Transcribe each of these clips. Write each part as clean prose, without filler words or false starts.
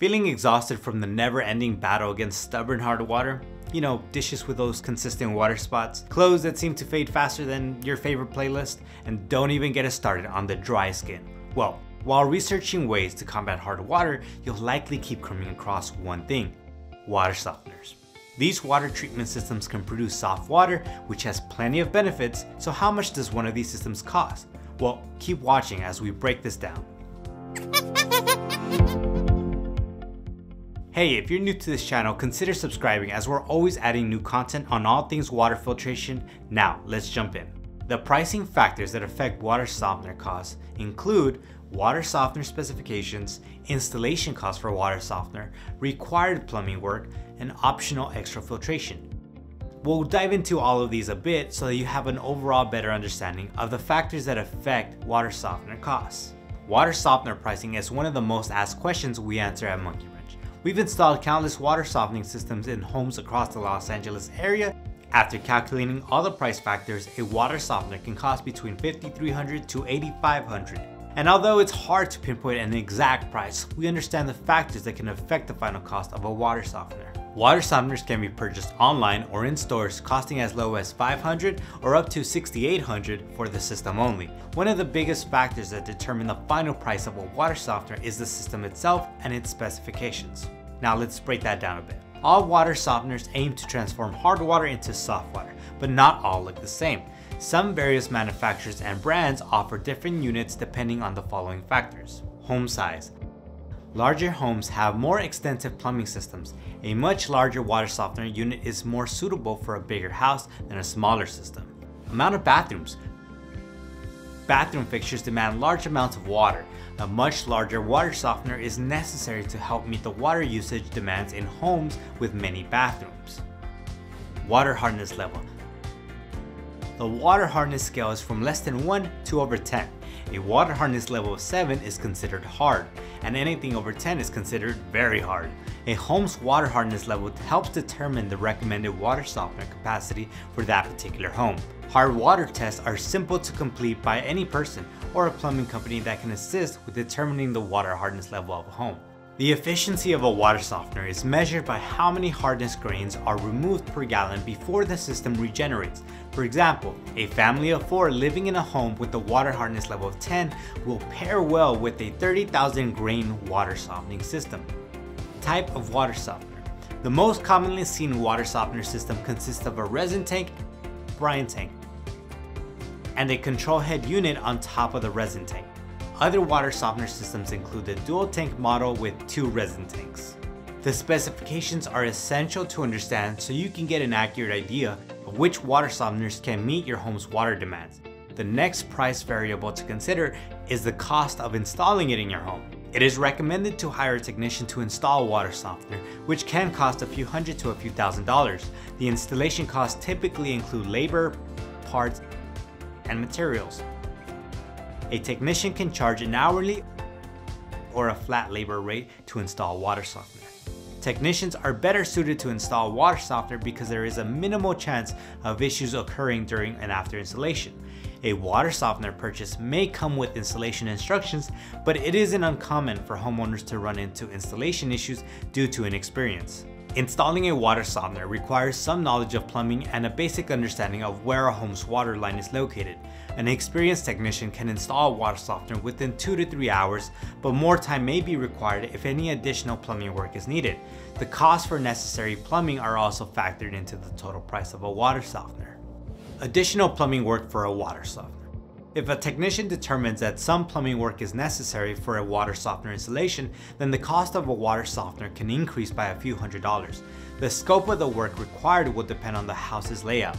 Feeling exhausted from the never-ending battle against stubborn hard water? You know, dishes with those consistent water spots, clothes that seem to fade faster than your favorite playlist, and don't even get us started on the dry skin. Well, while researching ways to combat hard water, you'll likely keep coming across one thing: water softeners. These water treatment systems can produce soft water, which has plenty of benefits, so how much does one of these systems cost? Well, keep watching as we break this down. Hey, if you're new to this channel, consider subscribing as we're always adding new content on all things water filtration. Now, let's jump in. The pricing factors that affect water softener costs include water softener specifications, installation costs for water softener, required plumbing work, and optional extra filtration. We'll dive into all of these a bit so that you have an overall better understanding of the factors that affect water softener costs. Water softener pricing is one of the most asked questions we answer at Monkey Wrench. We've installed countless water softening systems in homes across the Los Angeles area. After calculating all the price factors, a water softener can cost between $5,300 to $8,500. And although it's hard to pinpoint an exact price, we understand the factors that can affect the final cost of a water softener. Water softeners can be purchased online or in stores, costing as low as $500 or up to $6,800 for the system only. One of the biggest factors that determine the final price of a water softener is the system itself and its specifications. Now let's break that down a bit. All water softeners aim to transform hard water into soft water, but not all look the same. Some various manufacturers and brands offer different units depending on the following factors. Home size. Larger homes have more extensive plumbing systems. A much larger water softener unit is more suitable for a bigger house than a smaller system. Amount of bathrooms. Bathroom fixtures demand large amounts of water. A much larger water softener is necessary to help meet the water usage demands in homes with many bathrooms. Water hardness level. The water hardness scale is from less than 1 to over 10. A water hardness level of 7 is considered hard, and anything over 10 is considered very hard. A home's water hardness level helps determine the recommended water softener capacity for that particular home. Hard water tests are simple to complete by any person or a plumbing company that can assist with determining the water hardness level of a home. The efficiency of a water softener is measured by how many hardness grains are removed per gallon before the system regenerates. For example, a family of 4 living in a home with a water hardness level of 10 will pair well with a 30,000 grain water softening system. Type of water softener. The most commonly seen water softener system consists of a resin tank, brine tank, and a control head unit on top of the resin tank. Other water softener systems include the dual tank model with 2 resin tanks. The specifications are essential to understand so you can get an accurate idea of which water softeners can meet your home's water demands. The next price variable to consider is the cost of installing it in your home. It is recommended to hire a technician to install a water softener, which can cost a few hundred to a few $1,000s. The installation costs typically include labor, parts, and materials. A technician can charge an hourly or a flat labor rate to install a water softener. Technicians are better suited to install a water softener because there is a minimal chance of issues occurring during and after installation. A water softener purchase may come with installation instructions, but it isn't uncommon for homeowners to run into installation issues due to inexperience. Installing a water softener requires some knowledge of plumbing and a basic understanding of where a home's water line is located. An experienced technician can install a water softener within 2 to 3 hours, but more time may be required if any additional plumbing work is needed. The costs for necessary plumbing are also factored into the total price of a water softener. Additional plumbing work for a water softener. If a technician determines that some plumbing work is necessary for a water softener installation, then the cost of a water softener can increase by a few $100s. The scope of the work required will depend on the house's layout.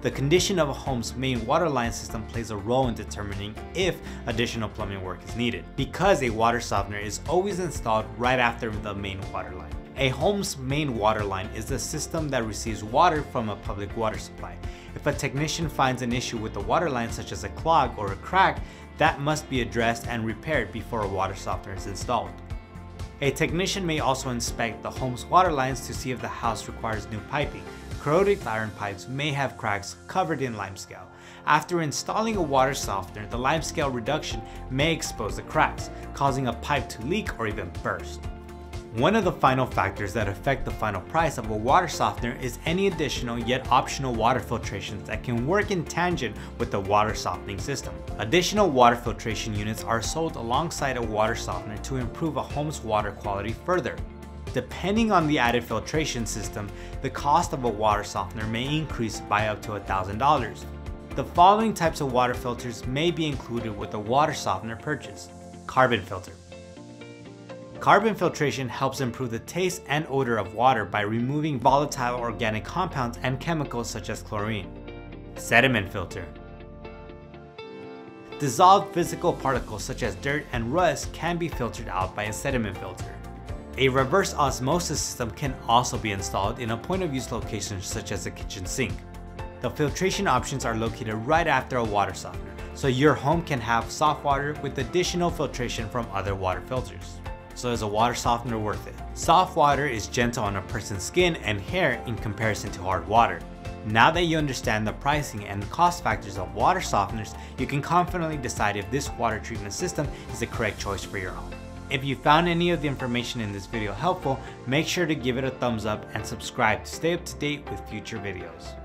The condition of a home's main water line system plays a role in determining if additional plumbing work is needed, because a water softener is always installed right after the main water line. A home's main water line is the system that receives water from a public water supply. If a technician finds an issue with the water line, such as a clog or a crack, that must be addressed and repaired before a water softener is installed. A technician may also inspect the home's water lines to see if the house requires new piping. Corroded iron pipes may have cracks covered in limescale. After installing a water softener, the limescale reduction may expose the cracks, causing a pipe to leak or even burst. One of the final factors that affect the final price of a water softener is any additional yet optional water filtrations that can work in tangent with the water softening system. Additional water filtration units are sold alongside a water softener to improve a home's water quality further. Depending on the added filtration system, the cost of a water softener may increase by up to $1,000. The following types of water filters may be included with a water softener purchase. Carbon filter. Carbon filtration helps improve the taste and odor of water by removing volatile organic compounds and chemicals such as chlorine. Sediment filter. Dissolved physical particles such as dirt and rust can be filtered out by a sediment filter. A reverse osmosis system can also be installed in a point-of-use location such as a kitchen sink. The filtration options are located right after a water softener, so your home can have soft water with additional filtration from other water filters. So is a water softener worth it? Soft water is gentle on a person's skin and hair in comparison to hard water. Now that you understand the pricing and cost factors of water softeners, you can confidently decide if this water treatment system is the correct choice for your home. If you found any of the information in this video helpful, make sure to give it a thumbs up and subscribe to stay up to date with future videos.